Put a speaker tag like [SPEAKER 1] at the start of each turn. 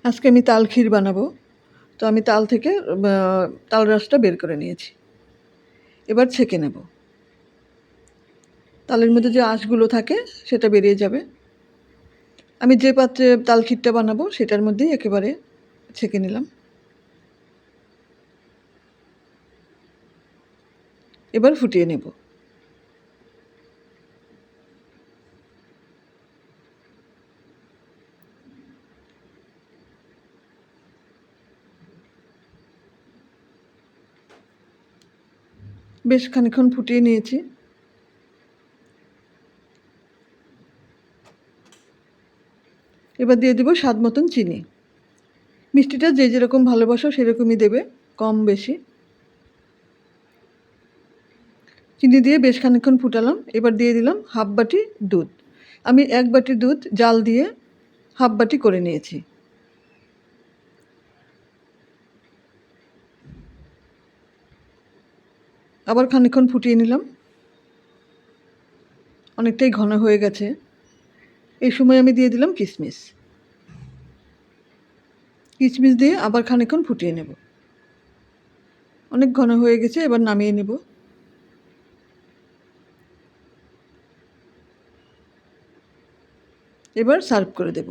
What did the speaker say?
[SPEAKER 1] আজকে আমি তাল ক্ষীর বানাবো। তো আমি তাল থেকে তাল রসটা বের করে নিয়েছি। এবার ছেঁকে নেব। তালের মধ্যে যে আঁশগুলো থাকে সেটা বেরিয়ে যাবে। আমি যে পাত্রে তাল ক্ষীরটা বানাবো সেটার মধ্যেই একেবারে ছেঁকে নিলাম। এবার ফুটিয়ে নেব। বেশ খানিকক্ষণ ফুটিয়ে নিয়েছি। এবার দিয়ে দেব স্বাদ মতন চিনি। মিষ্টিটা যে যেরকম ভালোবাসো সেরকমই দেবে, কম বেশি। চিনি দিয়ে বেশ খানিকক্ষণ ফুটালাম। এবার দিয়ে দিলাম হাফ বাটি দুধ। আমি 1 বাটি দুধ জাল দিয়ে হাফ বাটি করে নিয়েছি। আবার খানিকক্ষণ ফুটিয়ে নিলাম। অনেকটাই ঘন হয়ে গেছে। এই সময় আমি দিয়ে দিলাম কিশমিশ। কিশমিশ দিয়ে আবার খানিকক্ষণ ফুটিয়ে নেব। অনেক ঘন হয়ে গেছে, এবার নামিয়ে নেব। এবার সার্ভ করে দেব।